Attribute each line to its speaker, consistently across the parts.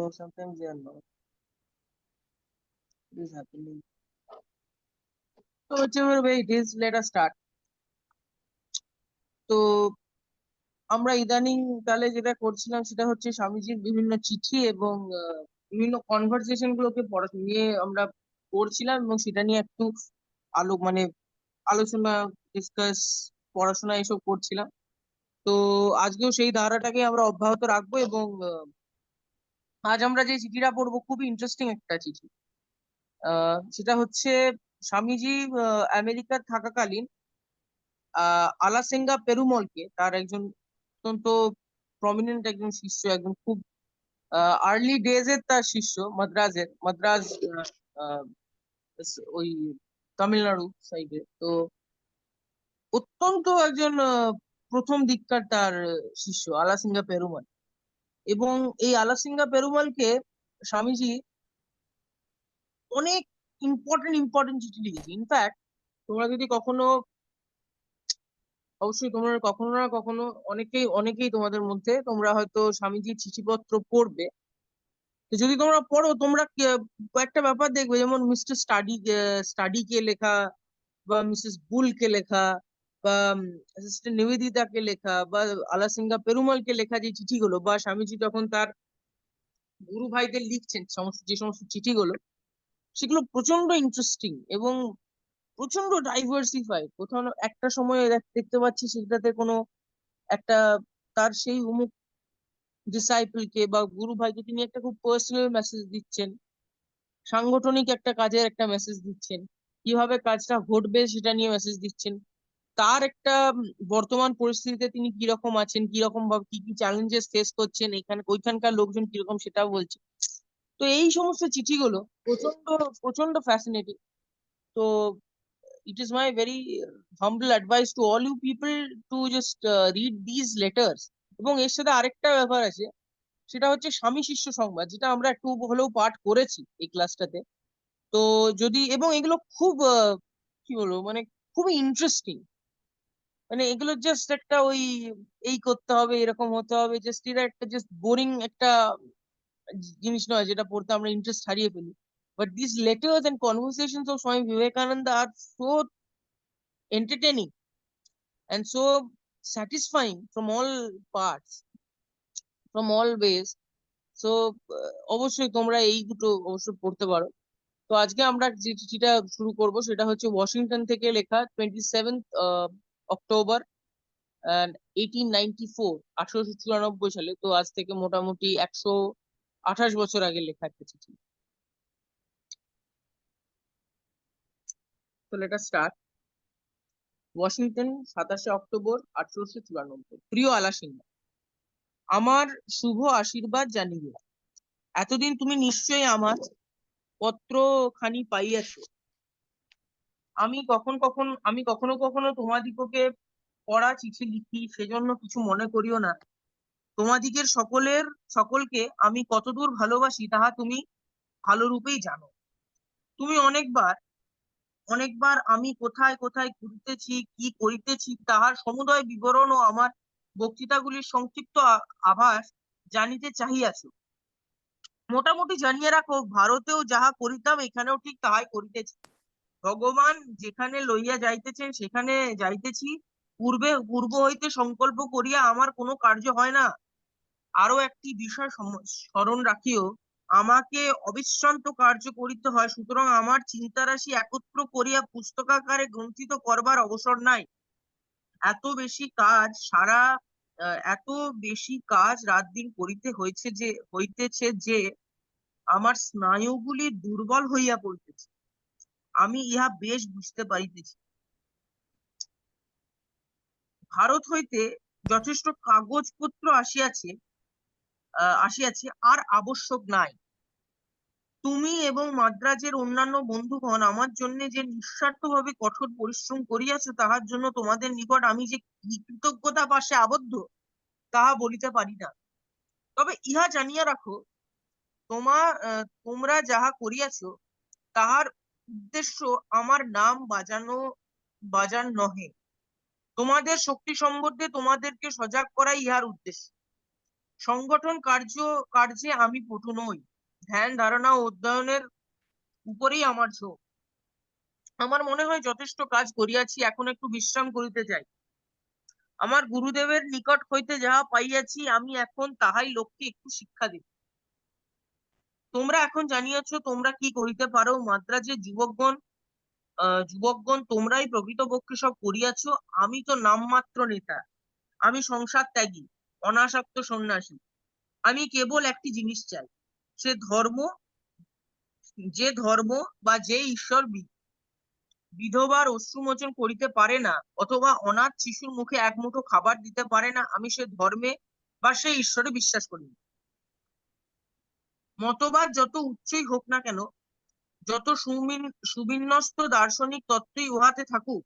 Speaker 1: So sometimes they are not. It is happening. So whichever way it is, let us start. তো আমরা ইদানিং কালে যেটা করছিলাম সেটা হচ্ছে স্বামীজির বিভিন্ন চিঠি এবং বিভিন্ন কনভারসেশন গুলোকে নিয়ে আমরা পড়ছিলাম এবং সেটা নিয়ে একটু মানে আলোচনা, ডিসকাস, পড়াশোনা এসব করছিলাম। তো আজকেও সেই ধারাটাকে আমরা অব্যাহত রাখবো এবং আজ আমরা যে চিঠিটা পড়বো খুবই ইন্টারেস্টিং একটা চিঠি। সেটা হচ্ছে স্বামীজি আমেরিকার থাকাকালীন আলাসেঙ্গা পেরুমলকে, তার একজন অত্যন্ত প্রমিনেন্ট একজন শিষ্য, একজন খুব আর্লি ডেজ এর তার শিষ্য, মাদ্রাজ আহ, ওই তামিলনাড়ু সাইডে। তো অত্যন্ত একজন প্রথম দিককার তার শিষ্য আলাসিঙ্গা পেরুমাল। এবং এই আলাসিঙ্গা পেরুমালকে স্বামীজি অনেক ইম্পর্টেন্ট ইম্পর্টেন্ট চিঠি লিখেছে। ইনফ্যাক্ট তোমরা যদি কখনো, অবশ্যই তোমরা কখনো না কখনো, অনেকেই অনেকেই তোমাদের মধ্যে তোমরা হয়তো স্বামীজির চিঠিপত্র পড়বে। তো যদি তোমরা পড়ো, তোমরা কয়েকটা ব্যাপার দেখবে, যেমন মিস্টার স্টাডি কে লেখা, বা মিসেস বুল কে লেখা, বা সিস্টার নিবেদিতা কে লেখা, বা আলাসিঙ্গা পেরুমালকে লেখা যে চিঠিগুলো, বা স্বামীজি যখন তার গুরু ভাইদের লিখছেন যে সমস্ত চিঠিগুলো, সেগুলো প্রচন্ড ইন্টারেস্টিং এবং প্রচন্ড ডাইভার্সিফাইড। কোথাও একটা সময় দেখতে পাচ্ছি সেটাতে কোনো একটা, তার সেই অমুক ডিসাইপল কে বা গুরু ভাইকে তিনি একটা খুব পার্সোনাল মেসেজ দিচ্ছেন, সাংগঠনিক একটা কাজের একটা মেসেজ দিচ্ছেন, কিভাবে কাজটা ঘটবে সেটা নিয়ে মেসেজ দিচ্ছেন, তার একটা বর্তমান পরিস্থিতিতে তিনি কিরকম আছেন, কিরকম ভাবে কি কি চ্যালেঞ্জেস ফেস করছেন, এখানে ওইখানকার লোকজন কিরকম সেটাও বলছে। তো এই সমস্ত চিঠিগুলো প্রচন্ড প্রচন্ড ফ্যাসিনেটিং। তো it is my very humble advice to all you people to just read these letters. এবং এর সাথে আরেকটা ব্যাপার আছে, সেটা হচ্ছে স্বামী শিষ্য সংবাদ, যেটা আমরা একটু হলেও পাঠ করেছি এই ক্লাসটাতে। তো যদি, এবং এগুলো খুব কি বলবো, মানে খুবই ইন্টারেস্টিং। মানে এগুলো জাস্ট একটা ওই এই করতে হবে, এরকম হতে হবে, জাস্ট এটা একটা জাস্ট বোরিং একটা জিনিস নয় যেটা পড়তে আমরা ইন্টারেস্ট হারিয়ে ফেলি। But this letters and conversations of Swami Vivekananda are so entertaining and so satisfying from all parts, from all ways. So অবশ্যই তোমরা এই দুটো অবশ্যই পড়তে পারো। তো আজকে আমরা যে চিঠিটা শুরু করব সেটা হচ্ছে ওয়াশিংটন থেকে লেখা, 27th অক্টোবর 1894, 1894 সালে। তো আজ থেকে মোটামুটি 128 বছর আগে লেখা একটা চিঠি। তো লেট আস স্টার্ট। ওয়াশিংটন, 27শে অক্টোবর 1894। প্রিয় আলাসিঙ্গা, আমার শুভ আশীর্বাদ জানিবে। এতদিন তুমি নিশ্চয়ই আমার পত্র খানি পাইয়াছ। আমি কখনো কখনো তোমাদিগকে পড়া চিঠি লিখি, সেজন্য কিছু মনে করিও না। তোমাদিগের সকলকে আমি কতদূর ভালোবাসি তাহা তুমি ভালোরূপেই জানো। তুমি অনেকবার অনেকবার আমি কোথায় কোথায় ঘুরিতেছি, কি করিতেছি, তাহার সমুদয় বিবরণ ও আমার বক্তৃতাগুলির সংক্ষিপ্ত আভাস জানিতে চাহিয়াছ। মোটামুটি জানিয়ে রাখো, ভারতেও যাহা করিতাম এখানেও ঠিক তাহাই করিতেছি। ভগবান যেখানে লইয়া যাইতেছেন সেখানে যাইতেছি। পূর্ব হইতে সংকল্প করিয়া আমার কোনো কার্য হয় না। আরো একটি বিষয় স্মরণ রাখিও, আমাকে অবিশ্রান্ত কার্য করিতে হয়, সুতরাং আমার চিন্তারাশি একত্র করিয়া পুস্তকাকারে গ্রন্থিত করবার অবসর নাই। এত বেশি কাজ এত বেশি কাজ রাত দিন করিতে হইতেছে যে আমার স্নায়ুগুলি দুর্বল হইয়া পড়িতেছে। আমি ইহা বেশ বুঝতে পারিতেছি। ভারত হইতে যথেষ্ট কাগজপত্র আসিয়াছে, আর আবশ্যক নাই। তুমি এবং মাদ্রাজের অন্যান্য বন্ধুগণ আমার জন্য যে নিঃস্বার্থভাবে কঠোর পরিশ্রম করিয়াছ, তাহার জন্য তোমাদের নিকট আমি যে কৃতজ্ঞতা পাশে আবদ্ধ তাহা বলিতে পারি না। তবে ইহা জানিয়া রাখো, তোমরা যাহা করিয়াছ তাহার উদ্দেশ্য আমার নাম বাজান নহে। তোমাদের শক্তি সম্বন্ধে তোমাদেরকে সজাগ করাই ইহার উদ্দেশ্য। সংগঠন কার্যে আমি পটু নই। ধ্যান ধারণা ও অধ্যয়নের উপরেই আমার ঝোঁক। আমার মনে হয় যথেষ্ট কাজ করিয়াছি, এখন একটু বিশ্রাম করিতে চাই। আমার গুরুদেবের নিকট হইতে যাহা পাইয়াছি, আমি এখন তাহাই লোককে একটু শিক্ষা দিব। তোমরা এখন জানিয়াছ তোমরা কি করিতে পারো। মাদ্রাজের যুবকগণ তোমরাই প্রকৃতপক্ষে সব করিয়াছ। আমি তো নামমাত্র নেতা। আমি সংসার ত্যাগী, অনাসক্ত সন্ন্যাসী। আমি কেবল একটি জিনিস চাই, সে ধর্ম যে ধর্ম বা যে ঈশ্বর বিধবার অশ্রুমোচন করিতে পারে না, অথবা অনাথ শিশুর মুখে এক মুঠো খাবার দিতে পারে না, আমি সে ধর্মে বা সে ঈশ্বরে বিশ্বাস করি না। মতবাদ যত উচ্চই হোক না কেন, যত সুবিন্যস্ত দার্শনিক তত্ত্বই উহাতে থাকুক,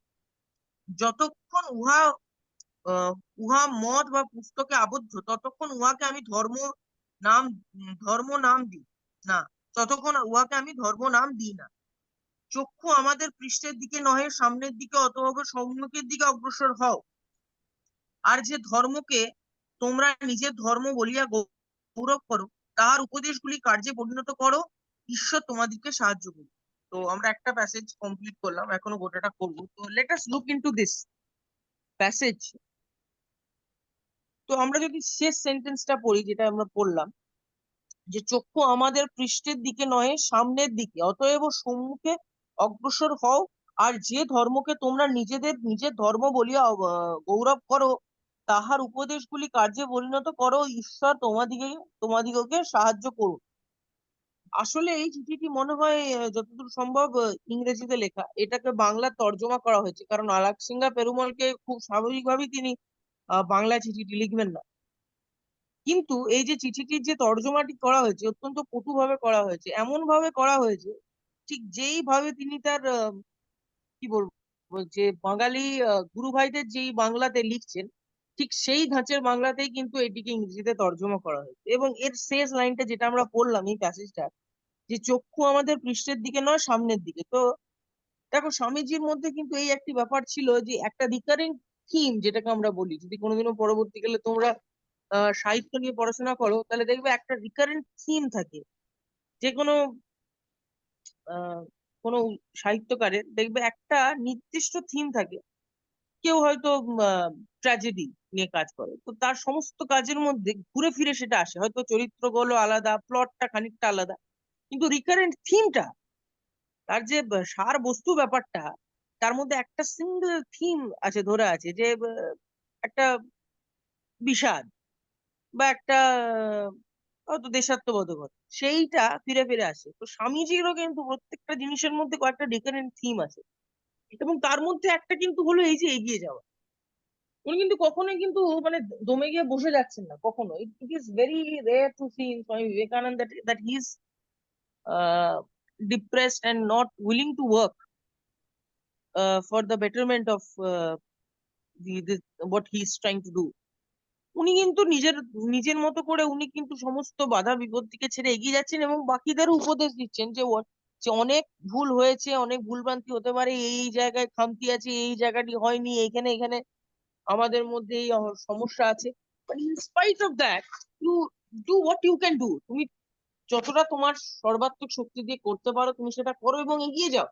Speaker 1: যতক্ষণ আহ, উহা মত বা পুস্তকে আবদ্ধ, ততক্ষণ উহাকে আমি নাম ধর্ম নাম দিই না। ততক্ষণ উহাকে আমি ধর্ম নাম দিই না। চক্ষু আমাদের পৃষ্ঠের দিকে নহে, সামনের দিকে অথবা সম্মুখের দিকে অগ্রসর হও। আর যে ধর্মকে তোমরা নিজের ধর্ম বলিয়া গৌরব করো, তাহার উপদেশগুলি কার্যে পরিণত করো। ঈশ্বর তোমাদেরকে সাহায্য করুন। তো আমরা একটা প্যাসেজ কমপ্লিট করলাম, এখনো গোটাটা করবো। তো let us look into this passage. তো আমরা যদি শেষ সেন্টেন্সটা পড়ি, যেটা আমরা পড়লাম, যে চক্ষু আমাদের পৃষ্ঠের দিকে নয় সামনের দিকে, অতএব সম্মুখে অগ্রসর হও। আর যে ধর্মকে তোমরা নিজের ধর্ম বলিয়া গৌরব করো, তাহার উপদেশগুলি কার্যে পরিণত করো। ঈশ্বর তোমাদিগকে সাহায্য করুন। আসলে এই চিঠিটি মনে হয় যতদূর সম্ভব ইংরেজিতে লেখা। এটাকে বাংলা তর্জমা করা হয়েছে, কারণ আলাকসিঙ্গা পেরুমলকে খুব স্বাভাবিকভাবেই তিনি বাংলা চিঠিটি লিখবেন না। কিন্তু এই যে চিঠিটির যে তর্জমাটি করা হয়েছে, অত্যন্ত কটুভাবে করা হয়েছে, এমন ভাবে করা হয়েছে ঠিক যেই ভাবে তিনি তার কি বলবো, যে বাঙালি গুরু ভাইদের যেই বাংলাতে লিখছেন, ঠিক সেই ধাঁচের বাংলাতেই কিন্তু এটিকে ইংরেজিতে তর্জমা করা হয়েছে। এবং এর শেষ লাইনটা যেটা আমরা পড়লাম এই প্যাসেজটা, যে চক্ষু আমাদের পৃষ্ঠের দিকে নয় সামনের দিকে। তো দেখো, স্বামীজির মধ্যে কিন্তু এই একটি ব্যাপার ছিল, যে একটা রিকারিং থিম যেটাকে আমরা বলি, যদি কোনোদিনও পরবর্তীকালে তোমরা সাহিত্য নিয়ে পড়াশোনা করো, তাহলে দেখবে একটা রিকারেন্ট থিম থাকে যে আহ, কোনো সাহিত্যকারের। দেখবে একটা নির্দিষ্ট থিম থাকে। কেউ হয়তো ট্র্যাজেডি নিয়ে কাজ করে, তো তার সমস্ত কাজের মধ্যে ঘুরে ফিরে সেটা আসে। হয়তো চরিত্রগুলো আলাদা, প্লটটা খানিকটা আলাদা, কিন্তু রিকারেন্ট থিমটা, তার যে সার বস্তু ব্যাপারটা, তার মধ্যে একটা সিঙ্গেল থিম আছে, ধরে আছে, যে একটা বিষাদ বা একটা হয়তো দেশাত্মবোধকতা, সেইটা ফিরে ফিরে আসে। তো স্বামীজিরও কিন্তু প্রত্যেকটা জিনিসের মধ্যে কয়েকটা ডিফারেন্ট থিম আছে, এবং তার মধ্যে একটা কিন্তু হলো এই যে এগিয়ে যাওয়া। উনি কিন্তু কখনোই কিন্তু মানে দমে গিয়ে বসে যাচ্ছেন না কখনো। It is very rare to see in Swami Vivekananda that he is depressed and not willing to work for the betterment of what he is trying to do. উনি কিন্তু নিজের মতো করে উনি কিন্তু সমস্ত বাধা বিপত্তিকে ছেড়ে এগিয়ে যাচ্ছেন, এবং বাকিদেরও উপদেশ দিচ্ছেন যে অনেক ভুল হয়েছে, অনেক ভুলভ্রান্তি হতে পারে, এই জায়গায় খামতি আছে, এই জায়গাটি হয়নি, এখানে এখানে আমাদের মধ্যে এই সমস্যা আছে। But in spite of that, you do what you can do. তুমি যতটা তোমার সর্বাত্মক শক্তি দিয়ে করতে পারো, তুমি সেটা করো এবং এগিয়ে যাও।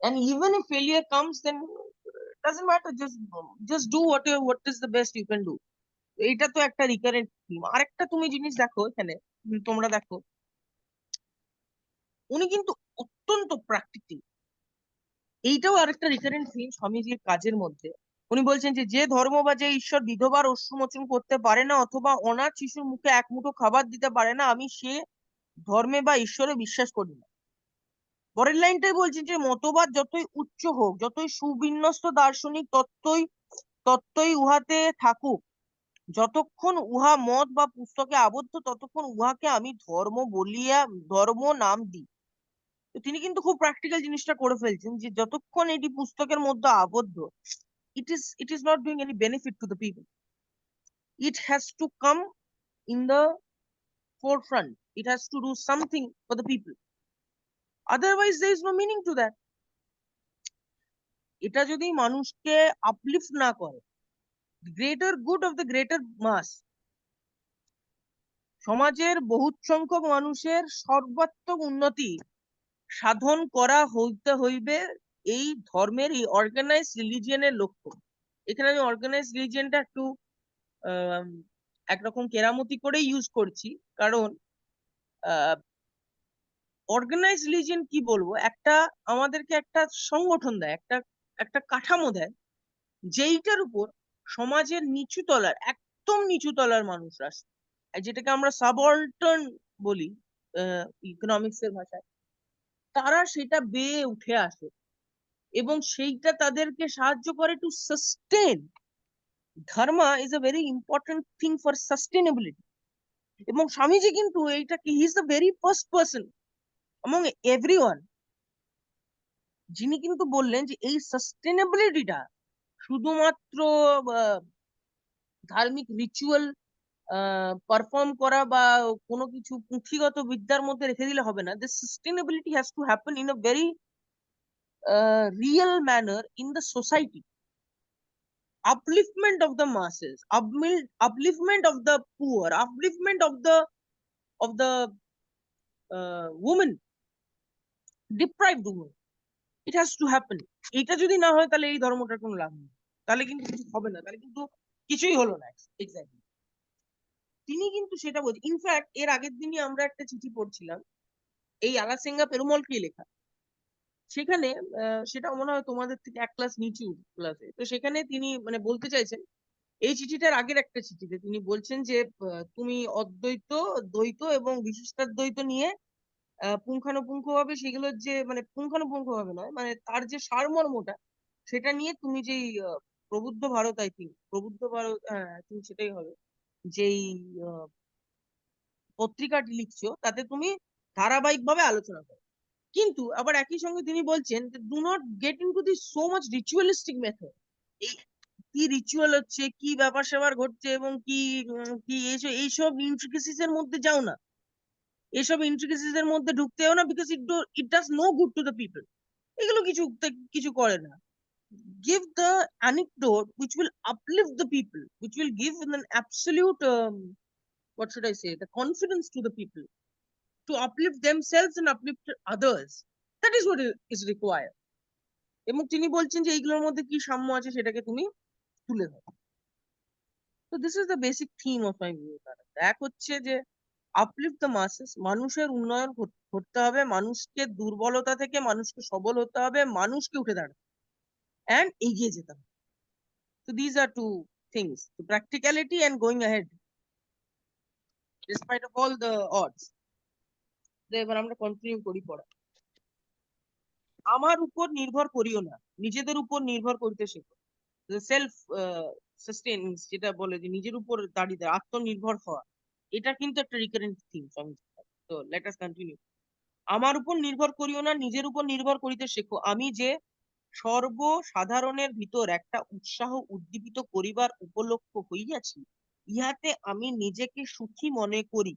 Speaker 1: and even if failure comes, then doesn't matter, just do what is the best you can do. এইটা তো একটা রিকারেন্ট থিম। আরেকটা তুমি জিনিস দেখো এখানে, তোমরা দেখো, উনি কিন্তু অত্যন্ত প্র্যাকটিক্যাল। এইটাও আরেকটা রিকারেন্ট থিম স্বামীজির কাজের মধ্যে। উনি বলছেন যে যে ধর্ম বা যে ঈশ্বর বিধবার অশ্রুমোচন করতে পারে না, অথবা অনাথ শিশুর মুখে এক মুঠো খাবার দিতে পারে না, আমি সে ধর্মে বা ঈশ্বরে বিশ্বাস করি না। পরের লাইনটাই বলছেন যে মতবাদ যতই উচ্চ হোক, যতই সুবিন্যস্ত দার্শনিক তত্ত্বই উহাতে থাকুক, যতক্ষণ উহা মত বা পুস্তকে আবদ্ধ, ততক্ষণ উহাকে আমি ধর্ম নাম দিই। তো তিনি কিন্তু খুব প্র্যাকটিক্যাল জিনিসটা করে ফেলছেন, যে যতক্ষণ এটি পুস্তকের মধ্যে আবদ্ধ, it is not doing any benefit to the people. It has to come in the forefront. It has to do something for the people. Otherwise there is no meaning to that. এটা যদি মানুষকে uplift না করে, greater good of the greater mass, সমাজের বহুত সংখ্যক মানুষের সর্বাত্মক উন্নতি সাধন করা হইতে হইবে এই ধর্মের, এই অর্গানাইজ রিলিজিয়নের লক্ষ্য। এখানে আমি অর্গানাইজ রিলিজিয়নটা একটু আহ একরকম কেরামতি করে ইউজ করছি, কারণ অর্গানাইজ রিলিজিয়ন কি বলবো, একটা আমাদেরকে একটা সংগঠন দেয়, একটা একটা কাঠামো দেয়, যেইটার উপর সমাজের নিচু তলার, একদম নিচু তলার মানুষরা, যেটাকে আমরা সাবঅল্টার্ন বলি ইকোনমিক্স এর ভাষায়, তারা সেটা বেয়ে উঠে আসে এবং সেইটা তাদেরকে সাহায্য করে two sustain. Dharma is a very important thing for sustainability. এবং স্বামীজি কিন্তু এইটাকে, he is the very first person among everyone যিনি কিন্তু বললেন যে এই সাস্টেনেবিলিটিটা শুধুমাত্র ধার্মিক রিচুয়াল পারফর্ম করা বা কোনো কিছু পুঁথিগত বিদ্যার মধ্যে রেখে দিলে হবে না। This sustainability has to happen in a very real manner in the society. Upliftment of the masses, upliftment of the poor, upliftment of the women, deprived women. It has to happen. এটা যদি না হয় তাহলে এই ধর্মটার কোনো লাভ নেই, তাহলে কিন্তু কিছু হবে না, তাহলে কিন্তু কিছুই হলো না। এক্স্যাক্টলি তিনি কিন্তু সেটা বলছেন। ইনফ্যাক্ট এর আগের দিনই আমরা একটা চিঠি পড়ছিলাম, এই আলাসেঙ্গা পেরুমলকে লেখা। সেখানে সেটা মনে হয় তোমাদের থেকে এক ক্লাস নিচু ক্লাসে, তো সেখানে তিনি মানে বলতে চাইছেন, এই চিঠিটার আগের একটা চিঠিতে তিনি বলছেন যে তুমি অদ্বৈত, দ্বৈত এবং বিশিষ্টাদ্বৈত নিয়ে পুঙ্খানুপুঙ্খ ভাবে সেগুলোর যে মানে পুঙ্খানুপুঙ্খ ভাবে নয়, মানে তার যে সারমর্মটা সেটা নিয়ে তুমি যেই প্রবুদ্ধ ভারত, আই থিঙ্ক প্রবুদ্ধ ভারত, হ্যাঁ তুমি সেটাই হবে, যেই পত্রিকাটি লিখছো তাতে তুমি ধারাবাহিকভাবে আলোচনা করো। কিন্তু আবার একই সঙ্গে তিনি বলছেন do not get into this so much ritualistic method. এই কি রিচুয়াল হচ্ছে, কি ব্যাপার স্যাপার ঘটছে এবং কি কি এইসব এইসব ইন্ট্রিকেসিস এর মধ্যে যাও না, এইসব ইন্ট্রিকেসিস এর মধ্যে ঢুকতেও না, because it does no good to the people. এগুলো কিছু কিছু করে না। give the anecdote which will uplift the people, which will give an absolute what should I say, the confidence to the people to uplift themselves and uplift others. That is what is required. এবং তিনি বলছেন যে এইগুলোর মধ্যে কি সাম্য আছে সেটাকে তুমি তুলে ধরো। তো this is the basic theme of my view. এক হচ্ছে যে আপলিফট দ্য মাসেস, মানুষের উন্নয়ন করতে হবে, মানুষকে দুর্বলতা থেকে মানুষকে সবল হতে হবে, মানুষকে উঠে দাঁড়াতে অ্যান্ড এগিয়ে যেতে হবে। So these are two things, the practicality and going ahead despite of all the odds. তো এবার আমরা কন্টিনিউ করি পড়া। আমার উপর নির্ভর করিও না, নিজেদের উপর নির্ভর করতে শেখো। সেলফ সাস্টেইনিং, যেটা বলে যে নিজের উপর দাঁড়িয়ে আত্মনির্ভর হওয়া, এটা কিন্তু একটা রিকারেন্ট থিম। তো লেট আস কন্টিনিউ। আমার উপর নির্ভর করিও না, নিজের উপর নির্ভর করিতে শেখো। আমি যে সর্বসাধারণের ভিতর একটা উৎসাহ উদ্দীপিত করিবার উপলক্ষ হইয়াছি, ইহাতে আমি নিজেকে সুখী মনে করি।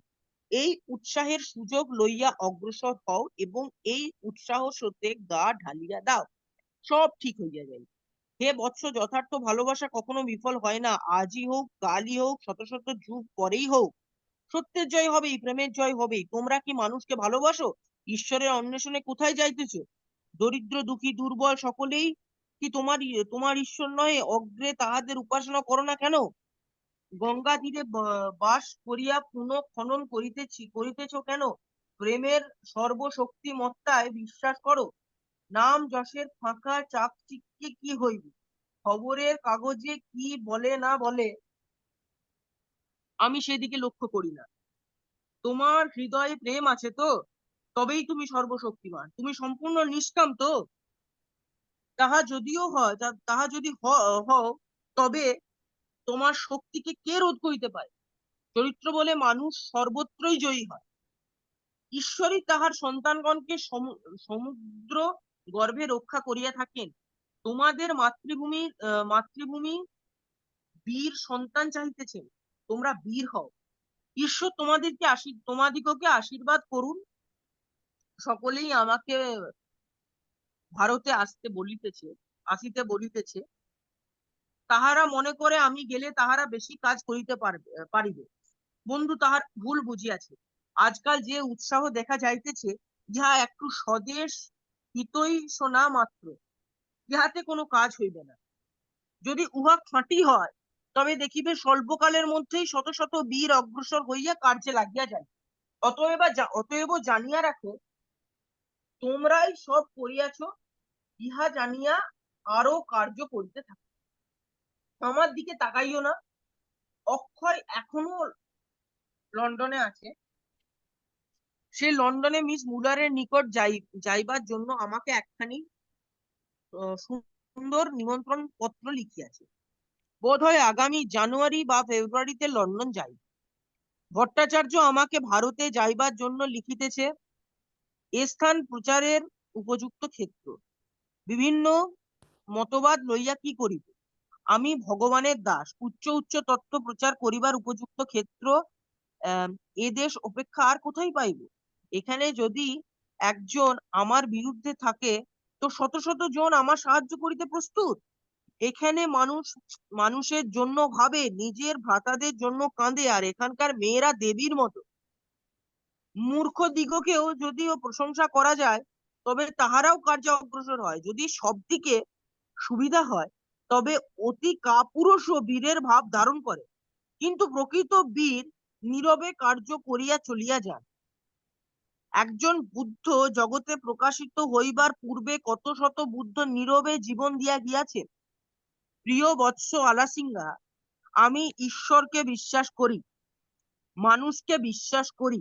Speaker 1: এই উৎসাহের সুযোগ লইয়া অগ্রসর হও এবং এই উৎসাহ স্রোতে গা ঢালিয়া দাও, সব ঠিক হইয়া যাবে। হে বৎস, যথার্থ ভালোবাসা কখনো বিফল হয় না। আজই হোক, কালই হোক, শত শত যুগ পরেই হোক, সত্যের জয় হবেই, প্রেমের জয় হবেই। তোমরা কি মানুষকে ভালোবাসো? ঈশ্বরের অন্বেষণে কোথায় যাইতেছো? দরিদ্র, দুঃখী, দুর্বল সকলেই কি তোমার ঈশ্বর নয়? অগ্রে তাহাদের উপাসনা করো না কেন? গঙ্গা তীরে বাস করিয়া পুনঃ খনন করিতেছ কেন? প্রেমের সর্বশক্তিমত্তায় বিশ্বাস করো। নাম যশের ফাঁকা চাকচিক্যে কি হইবে? খবরের কাগজে কি বলে না বলে আমি সেদিকে লক্ষ্য করি না। তোমার হৃদয়ে প্রেম আছে তো? তবেই তুমি সর্বশক্তিমান। তুমি সম্পূর্ণ নিষ্কাম তো? তাহা যদিও হয়, তাহা যদি হও, তবে তোমার শক্তিকে কে রোধ করিতে পারে? চরিত্র বলে মানুষ সর্বত্রই জয়ী হয়। ঈশ্বরই তাহার সন্তানগণকে সমুদ্র গর্ভে রক্ষা করিয়া থাকেন। তোমাদের মাতৃভূমি বীর সন্তান চাহিতেছেন, তোমরা বীর হও। ঈশ্বর তোমাদিগকে আশীর্বাদ করুন। সকলেই আমাকে ভারতে আসিতে বলিতেছে। তাহারা মনে করে আমি গেলে তাহারা বেশি কাজ করিতে পারিবে। বন্ধু তাহার ভুল বুঝিয়াছে। আজকাল যে উৎসাহ দেখা যাইতেছে, ইহা একটু স্বদেশ হিতই শোনা মাত্র, ইহাতে কোনো কাজ হইবে না। যদি উহা খাঁটি হয়, তবে দেখিবে স্বল্পকালের মধ্যেই শত শত বীর অগ্রসর হইয়া কার্যে লাগিয়া যায়। অতএব জানিয়া রাখো, তোমরাই সব করিয়াছ, ইহা জানিয়া আরো কার্য করিতে থাকো। আমার দিকে তাকাইও না। অক্ষয় এখনো লন্ডনে আছে। সে লন্ডনে মিস মুলারের নিকট যাইবার জন্য আমাকে একখানি সুন্দর নিমন্ত্রণ পত্র লিখিয়াছে। বোধ হয় আগামী জানুয়ারি বা ফেব্রুয়ারিতে লন্ডন যাই। ভট্টাচার্য আমাকে ভারতে যাইবার জন্য লিখিতেছে। এ স্থান প্রচারের উপযুক্ত ক্ষেত্র। বিভিন্ন মতবাদ লইয়া কি করিব? আমি ভগবানের দাস। উচ্চ উচ্চ তত্ত্ব প্রচার করিবার উপযুক্ত ক্ষেত্র এ দেশ অপেক্ষা আর কোথায় পাইব? এখানে যদি একজন আমার বিরুদ্ধে থাকে, তো শত শত জন আমার সাহায্য করিতে প্রস্তুত। এখানে মানুষের জন্য ভাবে, নিজের ভ্রাতাদের জন্য কাঁদে, আর এখানকার মেয়েরা দেবীর মতো। মূর্খ দিগকেও যদিও প্রশংসা করা যায়, তবে তাহারাও কার্যে অগ্রসর হয়। যদি সব দিকে সুবিধা হয়, তবে অতি কাপুরুষও বীরের ভাব ধারণ করে। কিন্তু প্রকৃত বীর নীরবে কার্য করিয়া চলিয়া যান। একজন বুদ্ধ জগতে প্রকাশিত হইবার পূর্বে কত শত বুদ্ধ নীরবে জীবন দিয়া গিয়াছে। প্রিয় বৎস আলাসিঙ্গা, আমি ঈশ্বরকে বিশ্বাস করি, মানুষকে বিশ্বাস করি।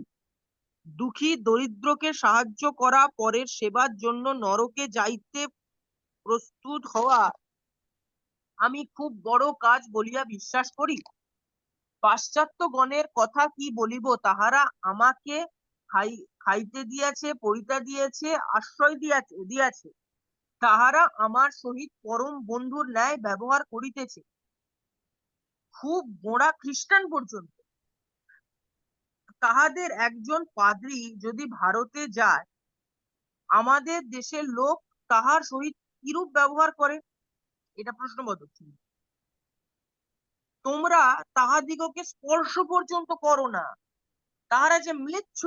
Speaker 1: দুঃখী দরিদ্রকে সাহায্য করা, পরের সেবার জন্য নরকে যাইতে প্রস্তুত হওয়া আমি খুব বড় কাজ বলিয়া বিশ্বাস করি। পাশ্চাত্য গণের কথা কি বলিব? তাহারা আমাকে খাইতে দিয়াছে, পরিতে দিয়েছে, আশ্রয় দিয়াছে। তাহারা আমার সহিত পরম বন্ধুর ন্যায় ব্যবহার করিতেছে, খুব গোঁড়া খ্রিস্টান পর্যন্ত। তাহাদের একজন পাদ্রী যদি ভারতে যায়, আমাদের দেশের লোক তাহার সহিত কিরূপ ব্যবহার করে? এটা প্রশ্নবোধক ছিল। তোমরা তাহাদিগকে স্পর্শ পর্যন্ত করো না। তাহারা যে ম্লেচ্ছ।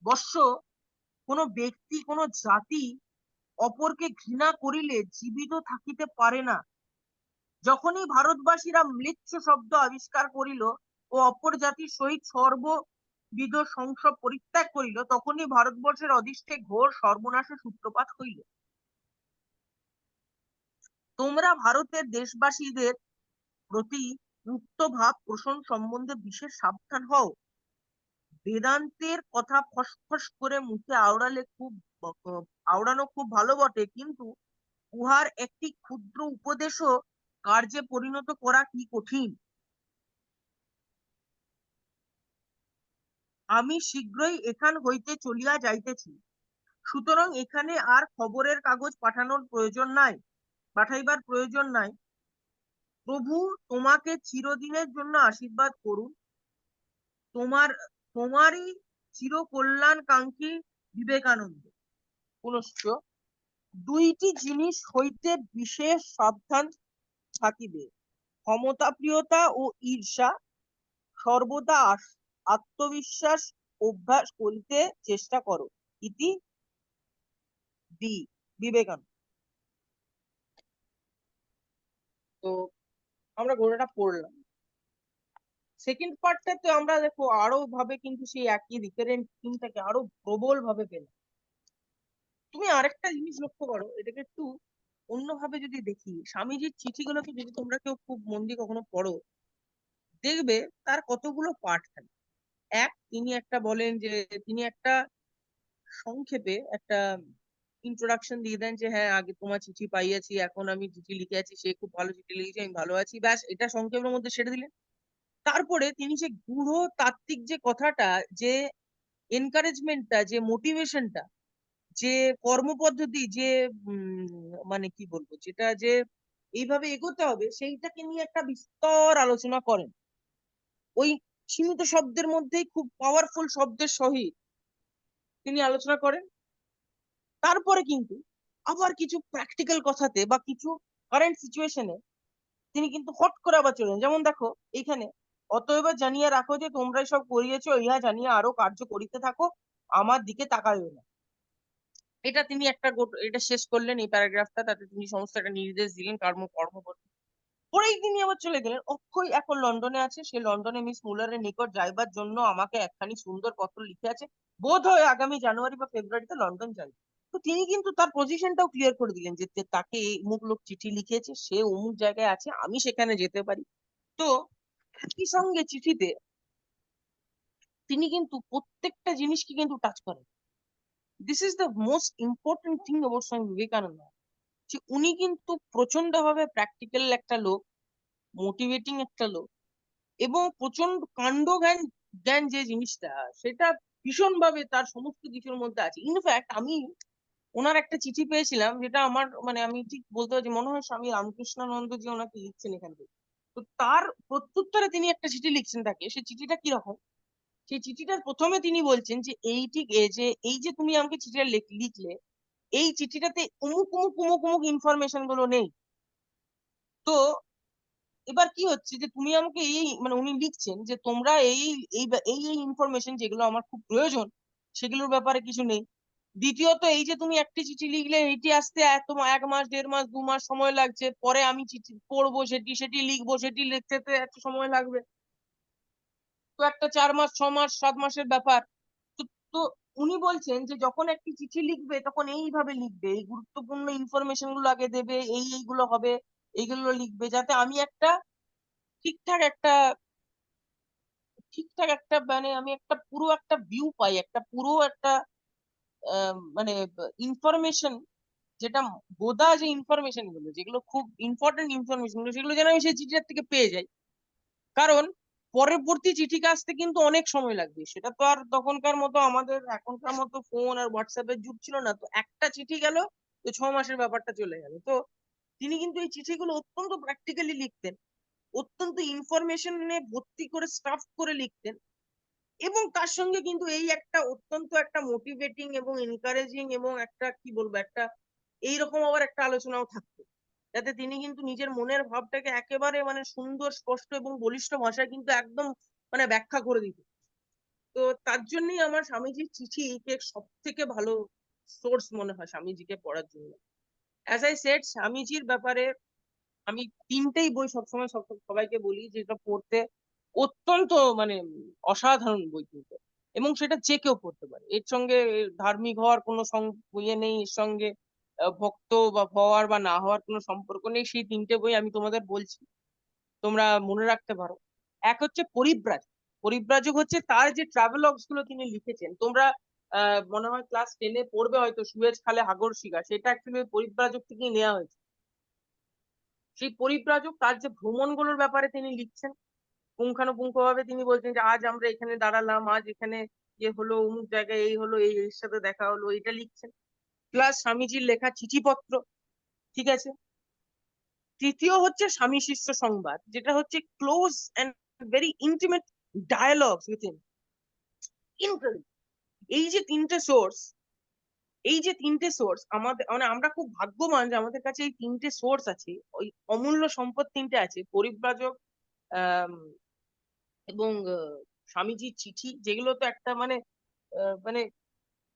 Speaker 1: বৎস, কোনো ব্যক্তি, কোনো জাতি অপরকে ঘৃণা করিলে জীবিত থাকিতে পারে না। যখনই ভারতবাসীরা ম্লেচ্ছ শব্দ আবিষ্কার করিল ও অপর জাতির সহিত সর্ববিধ সংসব পরিত্যাগ করিল, তখনই ভারতবর্ষের অদৃষ্টে ঘোর সর্বনাশের সূত্রপাত হইল। তোমরা ভারতের দেশবাসীদের প্রতি মুক্ত ভাব পোষণ সম্বন্ধে বিশেষ সাবধান হও। বেদান্তের কথা ফসফস করে মুখে আওড়ানো খুব ভালো বটে, কিন্তু উহার একটি ক্ষুদ্র উপদেশও কার্যে পরিণত করা কি কঠিন। আমি শীঘ্রই এখান হইতে চলিয়া যাইতেছি, সুতরাং এখানে আর খবরের কাগজ পাঠাইবার প্রয়োজন নাই। প্রভু তোমাকে চিরদিনের জন্য আশীর্বাদ করুন। তোমারই চিরকল্যাণকাঙ্ক্ষী বিবেকানন্দ। পুনশ্চ দুইটি জিনিস হইতে বিশেষ সাবধান থাকিবে, ক্ষমতাপ্রিয়তা ও ঈর্ষা। সর্বদা আত্মবিশ্বাস অভ্যাস করিতে চেষ্টা করো। ইতি বিবেকানন্দ। তো আমরা গোড়াটা পড়লাম। সেকেন্ড পার্টটাতে আমরা দেখো আরো ভাবে কিন্তু সেই একই রিকারেন্ট থিমটাকে আরো প্রবল ভাবে পেলাম। তুমি আরেকটা জিনিস লক্ষ্য করো, এটাকে একটু অন্যভাবে যদি দেখি, স্বামীজির চিঠিগুলোকে যদি তোমরা কেউ খুব মন দিয়ে কখনো পড়ো, দেখবে তার কতগুলো পার্ট থাকে। তিনি একটা বলেন যে তিনি একটা সংক্ষেপে একটা ইন্ট্রোডাকশন দিয়ে দেন যে হ্যাঁ, আগে তোমার চিঠি পাইয়াছি, এখন আমি চিঠি লিখে আছি, সে খুব ভালো চিঠি লিখেছে, আমি ভালো আছি, ব্যাস এটা সংক্ষেপের মধ্যে সেরে দিলেন। তারপরে তিনি যে গূঢ় তাত্ত্বিক যে কথাটা, যে এনকারেজমেন্টটা, যে মোটিভেশনটা, যে কর্মপদ্ধতি, যে মানে কি বলবো, যেটা যে এইভাবে এগোতে হবে, সেইটাকে নিয়ে একটা বিস্তর আলোচনা করেন। ওই সীমিত শব্দের মধ্যেই খুব পাওয়ারফুল শব্দের সহিত তিনি আলোচনা করেন। তারপরে কিন্তু আবার কিছু প্র্যাকটিক্যাল কথাতে বা কিছু কারেন্ট সিচুয়েশনে তিনি কিন্তু হট করে আবার চলেন। যেমন দেখো এইখানে অতএব জানিয়ে রাখো যে তোমরাই সব করিয়েছো, ইহা জানিয়ে আরো কার্য করিতে থাকো, আমার দিকে তাকাইও না। এটা তিনি একটা এটা শেষ করলেন এই প্যারাগ্রাফটা, তাতে তিনি সমস্ত একটা নির্দেশ দিলেন কর্ম করতে। পরেই তিনি আবার চলে গেলেন। অক্ষয় এখন লন্ডনে আছে, সে লন্ডনে মিস মুলারের নিকট যাইবার জন্য আমাকে একখানি সুন্দর পত্র লিখে আছে, বোধ হয় আগামী জানুয়ারি বা ফেব্রুয়ারিতে লন্ডন যাবে। তো তিনি কিন্তু তার পজিশনটাও ক্লিয়ার করে দিলেন যে তাকে এই অমুক লোক চিঠি লিখেছে, সে অমুক জায়গায় আছে, আমি সেখানে যেতে পারি। তো একই সঙ্গে চিঠিতে তিনি কিন্তু প্রত্যেকটা জিনিসকে কিন্তু টাচ করেন। This is the most important thing about Swami Vivekananda, যে উনি কিন্তু প্রচন্ড ভাবে প্র্যাকটিক্যাল একটা লোক, মোটিভেটিং একটা লোক, এবং প্রচন্ড কাণ্ড জ্ঞান জ্ঞান যে জিনিসটা, সেটা ভীষণ ভাবে তার সমস্ত কিছুর মধ্যে আছে। ইনফ্যাক্ট আমি ওনার একটা চিঠি পেয়েছিলাম, যেটা আমার মানে আমি ঠিক বলতে পারছি, মনে হয় স্বামী রামকৃষ্ণানন্দ যে ওনাকে লিখছেন এখান থেকে। তো তার প্রত্যুত্তরে তিনি একটা চিঠি লিখছেন তাকে। সেই চিঠিটা কিরকম, সেই চিঠিটার প্রথমে তিনি বলছেন যে এই যে তুমি আমাকে চিঠিটা লিখলে, এই চিঠিটাতে অমুক অমুক অমুক অমুক ইনফরমেশন গুলো নেই। তো এবার কি হচ্ছে যে তুমি আমাকে এই মানে উনি লিখছেন যে তোমরা এই এই এই এই ইনফরমেশন যেগুলো আমার খুব প্রয়োজন, সেগুলোর ব্যাপারে কিছু নেই। দ্বিতীয়ত, এই যে তুমি একটি চিঠি লিখলে, এইটি আসতে এত 1 মাস 1.5 মাস 2 মাস সময় লাগছে, পরে আমি চিঠি পড়বো, সেটি সেটি লিখবো, সেটি লিখতে তো এত সময় লাগবে। তো একটা 4 মাস 6 মাস 7 মাসের ব্যাপার। তো তো উনি বলছেন যে যখন একটি চিঠি লিখবে তখন এইভাবে লিখবে, এই গুরুত্বপূর্ণ ইনফরমেশন গুলো আগে দেবে, এইগুলো হবে, এইগুলো লিখবে, যাতে আমি একটা ঠিকঠাক একটা মানে আমি একটা পুরো একটা ভিউ পাই, একটা পুরো একটা মানে ইনফরমেশন, যেটা বোধা যে ইনফরমেশন গুলো, যেগুলো খুব ইম্পর্টেন্ট ইনফরমেশন গুলো, সেগুলো যেন আমি সেই চিঠিটার থেকে পেয়ে যাই। কারণ পরবর্তী চিঠিকে আসতে কিন্তু অনেক সময় লাগবে। সেটা তো আর তখনকার মতো, আমাদের এখনকার মতো ফোন আর হোয়াটসঅ্যাপের যুগ ছিল না। তো একটা চিঠি গেল, তো 6 মাসের ব্যাপারটা চলে গেল। তো তিনি কিন্তু এই চিঠিগুলো অত্যন্ত প্র্যাকটিক্যালি লিখতেন, অত্যন্ত ইনফরমেশনে ভর্তি করে স্টাফ করে লিখতেন, এবং তার সঙ্গে কিন্তু এই একটা অত্যন্ত একটা মোটিভেটিং এবং এনকারেজিং এবং একটা কি বলবো একটা এইরকম আবার একটা আলোচনাও থাকতো, যাতে তিনি কিন্তু নিজের মনের ভাবটাকে একেবারে মানে সুন্দর স্পষ্ট এবং বলিষ্ঠ ভাষায় কিন্তু একদম মানে ব্যাখ্যা করে দিত। তো তার জন্যই আমার স্বামীজির চিঠিকে সব থেকে ভালো সোর্স মনে হয় স্বামীজিকে পড়ার জন্য। অ্যাজ আই সেড, স্বামীজির ব্যাপারে আমি 3টেই বই সবসময় সবাইকে বলি, যেটা পড়তে অত্যন্ত মানে অসাধারণ বই কিন্তু, এবং সেটা যে কেউ পড়তে পারে। এর সঙ্গে ধার্মিক হওয়ার কোনো ইয়ে নেই, এর সঙ্গে ভক্ত বা হওয়ার বা না হওয়ার কোনো সম্পর্ক নেই। সেই 3টে বই আমি তোমাদের বলছি, তোমরা মনে রাখতে পারো। এক হচ্ছে পরিব্রাজক। পরিব্রাজক হচ্ছে তার যে ট্রাভেলগস গুলো তিনি লিখেছেন, তোমরা মনে হয় ক্লাস 10-এ পড়বে হয়তো, সুয়েজ খালে হাগর শিখা, সেটা অ্যাকচুয়ালি পরিব্রাজক থেকেই নেওয়া হয়েছে। সেই পরিব্রাজক তার যে ভ্রমণগুলোর ব্যাপারে তিনি লিখছেন, পুঙ্খানুপুঙ্খ ভাবে তিনি বলছেন যে আজ আমরা এখানে দাঁড়ালাম, আজ এখানে ইয়ে হলো, অমুক জায়গায় এই হলো, এই এর সাথে দেখা হলো, এটা লিখছেন। প্লাস স্বামীজির লেখা চিঠিপত্র, ঠিক আছে। তৃতীয় হচ্ছে স্বামী শিষ্য সংবাদ, যেটা হচ্ছে close and very intimate dialogues with him. Incredible. এই যে তিনটে সোর্স, এই যে তিনটে সোর্স আমাদের মানে আমরা খুব ভাগ্যবান যে আমাদের কাছে এই তিনটে সোর্স আছে, ওই অমূল্য সম্পদ তিনটে আছে, পরিব্রাজক, আহ এবং স্বামীজির চিঠি, যেগুলো তো একটা মানে মানে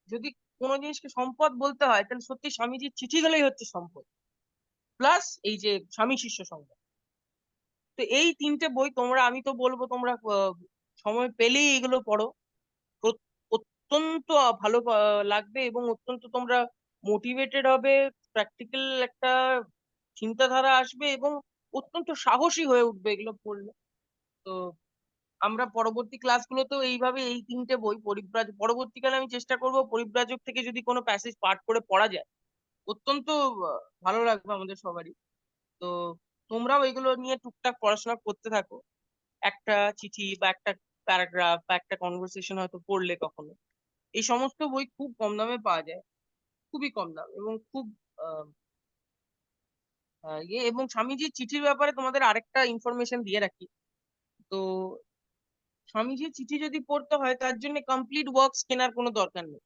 Speaker 1: যদি কোনো জিনিসকে সম্পদ বলতে হয়, তাহলে সত্যি স্বামীজির চিঠিগুলোই হচ্ছে সম্পদ। প্লাস এই যে স্বামী শিষ্য সংবাদ। তো এই তিনটে বই তোমরা, আমি তো বলবো তোমরা সময় পেলেই এগুলো পড়ো। অত্যন্ত ভালো লাগবে, এবং অত্যন্ত তোমরা মোটিভেটেড হবে, প্র্যাকটিক্যাল একটা চিন্তাধারা আসবে, এবং অত্যন্ত সাহসী হয়ে উঠবে এগুলো পড়লে। তো আমরা পরবর্তী ক্লাসগুলোতেও এইভাবে এই তিনটে বই পরবর্তীকালে আমি চেষ্টা করব পরিব্রাজক থেকে যদি কোনো প্যাসেজ পাঠ করে পড়া যায়, অত্যন্ত ভালো লাগবে আমাদের সবারই। তো তোমরাও এগুলো নিয়ে টুকটাক পড়াশোনা করতে থাকো। একটা চিঠি বা একটা প্যারাগ্রাফ বা একটা কনভারসেশন হয়তো পড়লে কখনো, এই সমস্ত বই খুব কম দামে পাওয়া যায়, খুবই কম দাম, এবং খুব আহ, ইয়ে। এবং স্বামীজির চিঠির ব্যাপারে তোমাদের আরেকটা ইনফরমেশন দিয়ে রাখি। তো স্বামীজির চিঠি যদি পড়তে হয়, তার জন্য কমপ্লিট ওয়ার্কস কেনার কোনো দরকার নেই।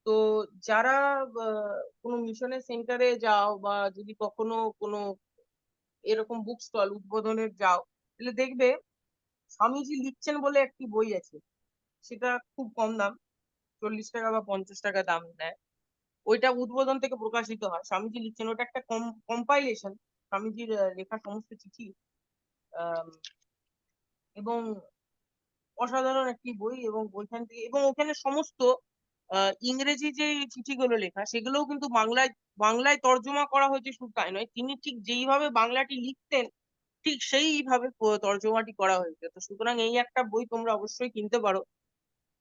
Speaker 1: তো যারা কোনো মিশনের সেন্টারে যাও, বা যদি কখনো কোনো এরকম বুক স্টল উদ্বোধনে যাও, তাহলে দেখবে স্বামীজি লিখছেন বলে একটি বই আছে, সেটা খুব কম দাম, 40 টাকা বা 50 টাকা দাম নেয়। ওইটা উদ্বোধন থেকে প্রকাশিত হয়, স্বামীজি লিখছেন, ওটা একটা কম্পাইলেশন স্বামীজির লেখা সমস্ত চিঠি। আম, এবং অসাধারণ একটি বই, এবং ওইখান থেকে এবং ওখানে সমস্ত ইংরেজি যে চিঠিগুলো লেখা সেগুলোও কিন্তু বাংলায় বাংলায় তর্জমা করা হয়েছে। শুধু তাই নয়, তিনি ঠিক যেইভাবে বাংলাটি লিখতেন ঠিক সেইভাবে তর্জমাটি করা হয়েছে। তো সুতরাং এই একটা বই তোমরা অবশ্যই কিনতে পারো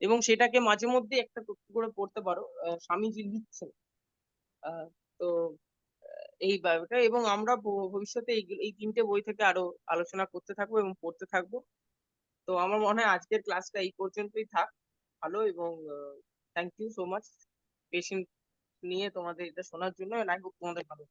Speaker 1: এবং সেটাকে মাঝে মধ্যে একটা টুকরো করে পড়তে পারো। স্বামীজি লিখছেন। আহ, তো এই ব্যাপারটা, এবং আমরা ভবিষ্যতে এই তিনটে বই থেকে আরো আলোচনা করতে থাকবো এবং পড়তে থাকবো। তো আমার মনে হয় আজকের ক্লাসটা এই পর্যন্তই থাক। ভালো, এবং thank you so much patient নিয়ে তোমাদের এটা শোনার জন্য, and I hope তোমাদের ভালো